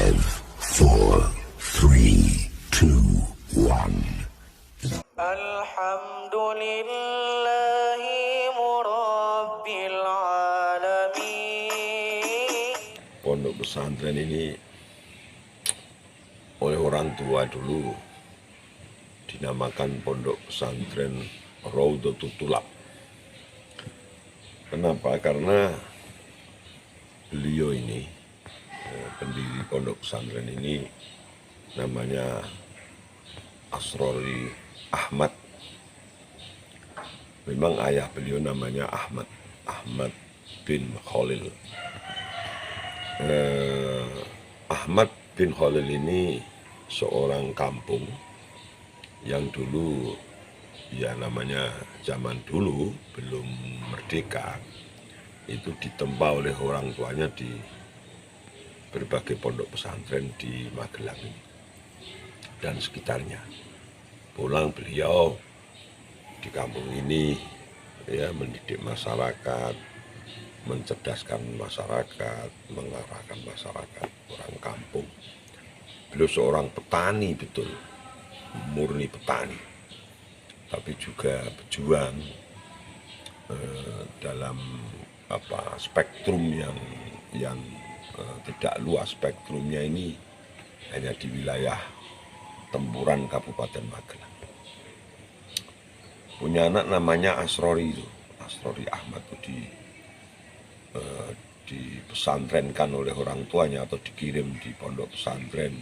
5, 4, 3, 2, 1. Alhamdulillahi murabbil alamin. Pondok pesantren ini oleh orang tua dulu dinamakan Pondok Pesantren Raudhatul Thulab. Kenapa? Karena beliau ini, pendiri Pondok Pesantren ini namanya Asrori Ahmad. Memang ayah beliau namanya Ahmad bin Khalil. Ahmad bin Khalil ini seorang kampung yang dulu, ya namanya zaman dulu belum merdeka, itu ditempa oleh orang tuanya di berbagai pondok pesantren di Magelang dan sekitarnya. Pulang beliau di kampung ini ya mendidik masyarakat, mencerdaskan masyarakat, mengarahkan masyarakat, orang kampung. Beliau seorang petani betul, murni petani, tapi juga pejuang dalam spektrum yang tidak luas. Spektrumnya ini hanya di wilayah Tempuran Kabupaten Magelang. Punya anak namanya Asrori Ahmad itu dipesantrenkan oleh orang tuanya atau dikirim di pondok pesantren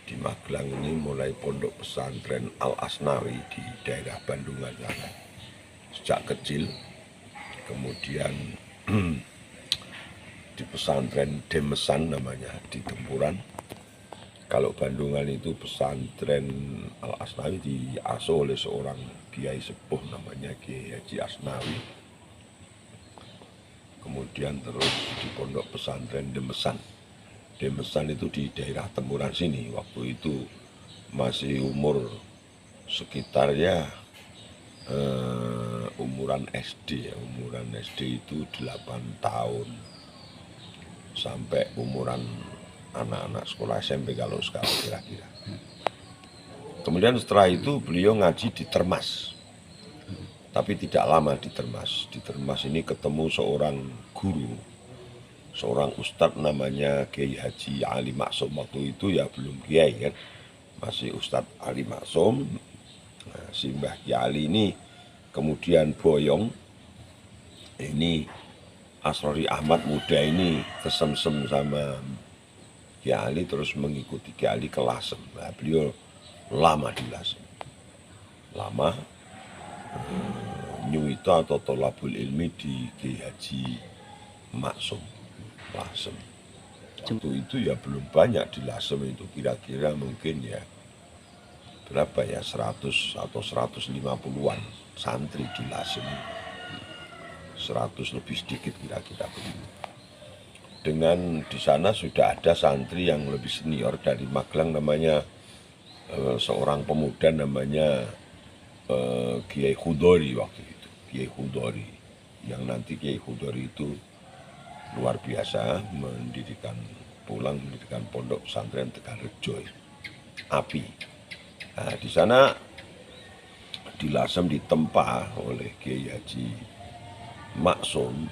di Magelang ini, mulai pondok pesantren Al Asnawi di daerah Bandungan sana sejak kecil. Kemudian di pesantren Demesan namanya di Tempuran. Kalau Bandungan itu pesantren Al Asnawi diasuh oleh seorang kiai sepuh namanya Kiai Haji Asnawi. Kemudian terus di pondok pesantren Demesan. Demesan itu di daerah Tempuran sini. Waktu itu masih umur sekitar ya umuran SD. Umuran SD itu 8 tahun sampai umuran anak-anak sekolah SMP kalau sekarang kira-kira. Kemudian setelah itu beliau ngaji di Termas. Tapi tidak lama di Termas. Di Termas ini ketemu seorang guru, seorang ustadz namanya Kiai Haji Ali Maksum. Waktu itu ya belum kiai kan, masih Ustadz Ali Maksum. Nah, si Mbah Kiai Ali ini kemudian boyong. Ini Asrori Ahmad muda ini kesemsem sama Kiai Ali, terus mengikuti Kiai Ali ke Lasem. Nah, beliau lama di Lasem. Lama nyuwita atau tolabul ilmi di Kiai Haji Maksum Lasem. Waktu itu ya belum banyak di Lasem itu, kira-kira mungkin ya berapa ya, 100 atau 150-an santri di Lasem, 100 lebih sedikit kira-kira begitu. Dengan di sana sudah ada santri yang lebih senior dari Magelang, namanya seorang pemuda namanya Kiai Khudori waktu itu. Kiai Khudori, yang nanti Kiai Khudori itu luar biasa, mendirikan pondok pesantren Tegalrejo Api. Nah, di sana di Lasem ditempa oleh Kiai Haji Maksum,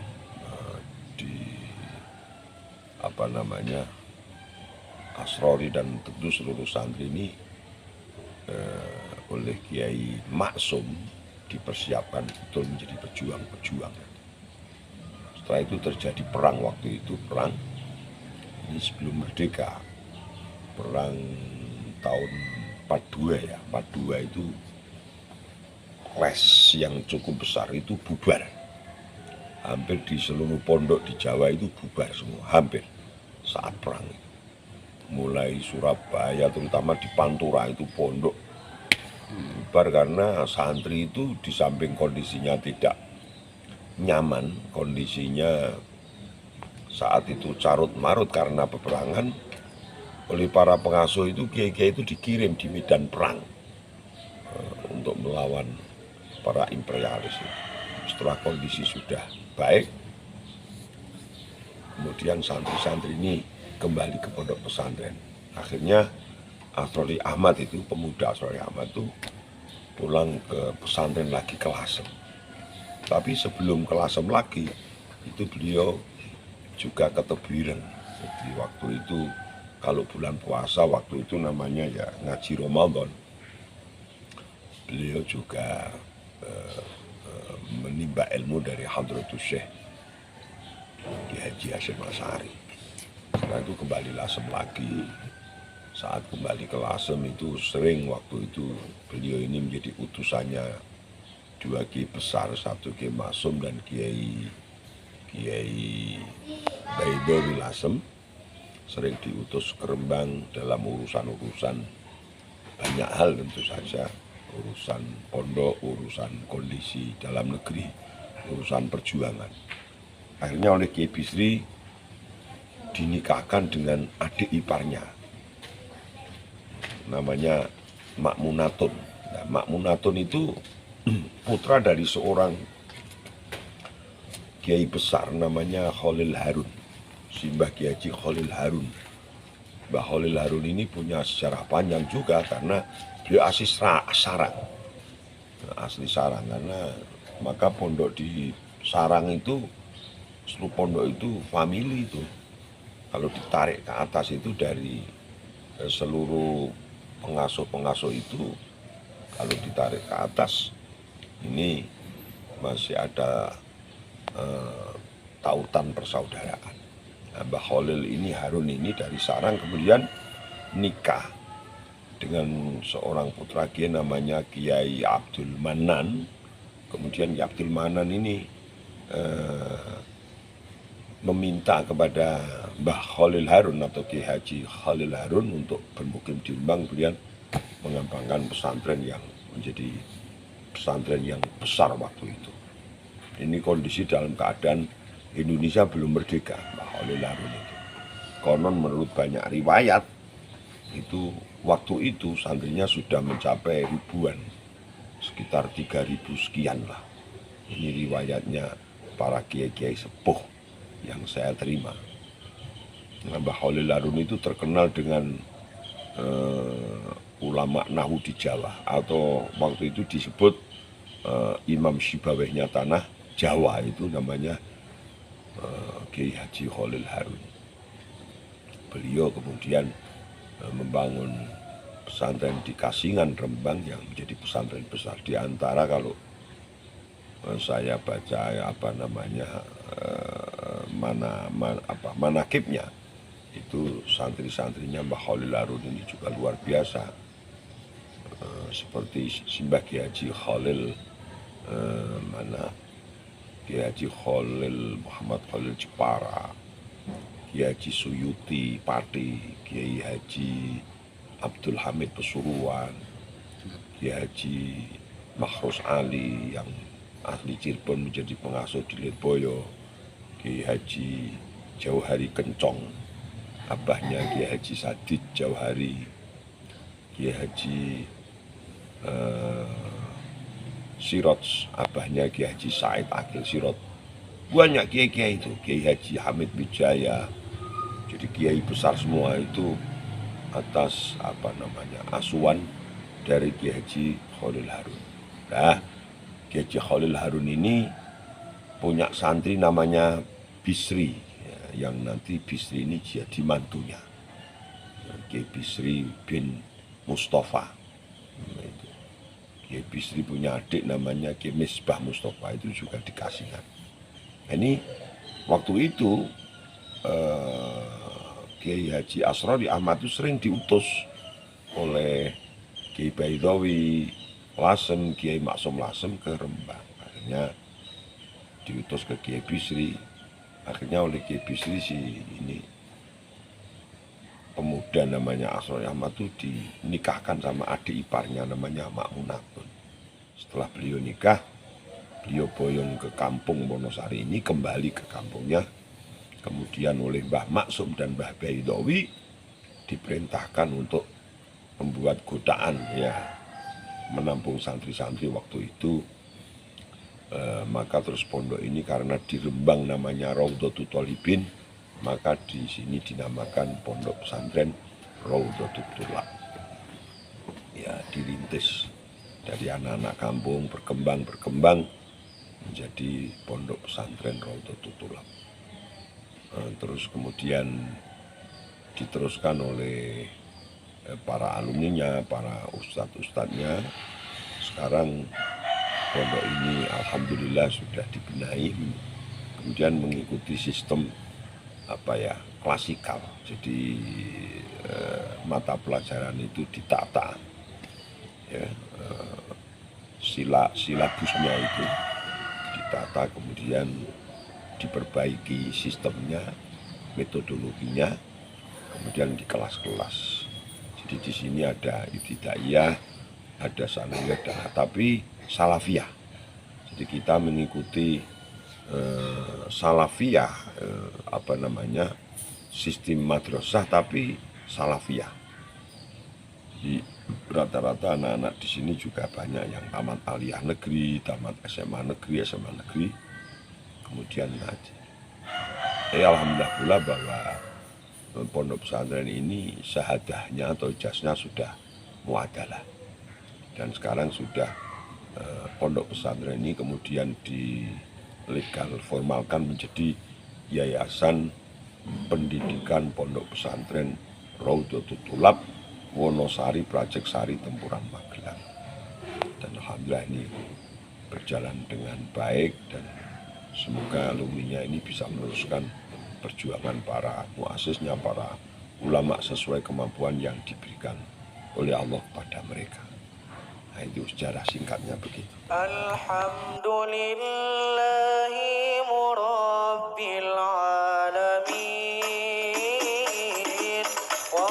Asrori dan tentu seluruh santri ini oleh Kiai Maksum dipersiapkan betul menjadi pejuang. Setelah itu terjadi perang waktu itu, perang ini sebelum merdeka, perang tahun 42 ya, 42 itu clash yang cukup besar itu bubar. Hampir di seluruh pondok di Jawa itu bubar semua, hampir saat perang itu. Mulai Surabaya, terutama di Pantura itu pondok bubar karena santri itu di samping kondisinya tidak nyaman, kondisinya saat itu carut marut karena peperangan, oleh para pengasuh itu kiai-kiai itu dikirim di medan perang untuk melawan para imperialis itu. Setelah kondisi sudah baik, kemudian santri-santri ini kembali ke pondok pesantren. Akhirnya Asrori Ahmad itu, pemuda Asrori Ahmad itu pulang ke pesantren lagi ke Lasem. Tapi sebelum ke Lasem lagi, itu beliau juga ke Tebuireng. Jadi waktu itu kalau bulan puasa waktu itu namanya ya ngaji Ramadan. Beliau juga menimba ilmu dari Hadratus Syekh Kiai Haji Hasyim Asy'ari. Setelah itu kembali Lasem lagi. Saat kembali ke Lasem itu sering waktu itu beliau ini menjadi utusannya dua kiai besar, satu Kiai Masum dan Kiai Baidowi Lasem. Sering diutus ke Rembang dalam urusan-urusan banyak hal tentu saja, urusan pondok, urusan kondisi dalam negeri, urusan perjuangan. Akhirnya oleh Kiai Bisri dinikahkan dengan adik iparnya, namanya Makmunatun. Nah, Makmunatun itu putra dari seorang kiai besar namanya Khalil Harun. Simbah Kiai Haji Khalil Harun. Mbah Khalil Harun ini punya sejarah panjang juga karena beliau asli Sarang. Asli Sarang karena maka pondok di Sarang itu, seluruh pondok itu famili itu. Kalau ditarik ke atas itu dari seluruh pengasuh-pengasuh itu, kalau ditarik ke atas ini masih ada tautan persaudaraan. Mbah Khalil ini Harun ini dari Sarang kemudian nikah dengan seorang putra kiai namanya Kiai Abdul Manan. Kemudian Kiai Abdul Manan ini meminta kepada Mbah Khalil Harun atau Kiai Haji Khalil Harun untuk bermukim di Rembang, kemudian mengembangkan pesantren yang menjadi pesantren yang besar waktu itu. Ini kondisi dalam keadaan Indonesia belum merdeka, Mbah Khalil Harun itu. Konon menurut banyak riwayat, itu waktu itu santrinya sudah mencapai ribuan, sekitar 3.000 sekian lah. Ini riwayatnya para kiai-kiai sepuh yang saya terima. Mbah Khalil Harun itu terkenal dengan ulama Nahu di Jawa, atau waktu itu disebut Imam Sibawehnya tanah Jawa, itu namanya Kiai Haji Khalil Harun. Beliau kemudian membangun pesantren di Kasingan Rembang yang menjadi pesantren besar. Di antara kalau saya baca manakibnya itu santri-santrinya Mbah Khalil Harun ini juga luar biasa. Seperti Simbah Kiai Haji Khalil Kiai Haji Khalil Muhammad Khalil Jepara, Kiai Haji Suyuti Pati, Kiai Haji Abdul Hamid Pesuruan, Kiai Haji Makhrus Ali yang asli Cirebon menjadi pengasuh di Lirboyo, Kiai Haji Jauhari Kencong, abahnya Kiai Haji Sadid Jauhari, Kiai Haji Sirot, abahnya Kiai Haji Said Akil Sirot. Banyak kiai-kiai itu, Kiai Haji Hamid Wijaya. Jadi kiai besar semua itu atas asuhan dari Kiai Haji Khalil Harun. Nah, Kiai Haji Khalil Harun ini punya santri namanya Bisri, ya, yang nanti Bisri ini jadi mantunya, Kiai Bisri bin Mustafa. Kiai Bisri punya adik namanya Kiai Misbah Mustafa, itu juga di Kasingan. Ini waktu itu Kiai Haji Asrori Ahmad itu sering diutus oleh Kiai Baidowi Lasem, Kiai Maksum Lasem ke Rembang. Akhirnya diutus ke Kiai Bisri. Akhirnya oleh Kiai Bisri ini pemuda namanya Asrori Ahmad itu dinikahkan sama adik iparnya namanya Makmunatun. Setelah beliau nikah, beliau boyong ke kampung Wonosari ini, kembali ke kampungnya. Kemudian oleh Mbah Maksum dan Mbah Baidowi diperintahkan untuk membuat godaan, ya, menampung santri-santri waktu itu. Maka terus pondok ini karena di Rembang namanya Raudhatul Thalibin, maka di sini dinamakan Pondok Pesantren Raudhatul Thulab. Ya, dirintis dari anak-anak kampung berkembang menjadi Pondok Pesantren Raudhatul Thulab. Terus kemudian diteruskan oleh para alumninya, para ustadz-ustadznya. Sekarang pondok ini alhamdulillah sudah dibenahi, kemudian mengikuti sistem klasikal. Jadi mata pelajaran itu ditata, ya, silabusnya itu ditata, kemudian diperbaiki sistemnya, metodologinya, kemudian di kelas-kelas. Jadi di sini ada ibtidaiyah, ada sanawiyah, tapi salafiyah. Jadi kita mengikuti salafiyah, sistem madrasah tapi salafiyah. Jadi rata-rata anak-anak di sini juga banyak yang tamat aliyah negeri, tamat SMA negeri, kemudian ngaji. Alhamdulillah pula bahwa pondok pesantren ini syahadahnya atau ijazahnya sudah muadalah, dan sekarang sudah pondok pesantren ini kemudian dilegal formalkan menjadi Yayasan Pendidikan Pondok Pesantren Raudhatul Thulab Wonosari Prajeksari Tempuran Magelang. Dan alhamdulillah ini berjalan dengan baik, dan semoga alumninya ini bisa meneruskan perjuangan para muasisnya, para ulama sesuai kemampuan yang diberikan oleh Allah kepada mereka. Nah, itu sejarah singkatnya begitu. Alhamdulillahi murabbil alamin wa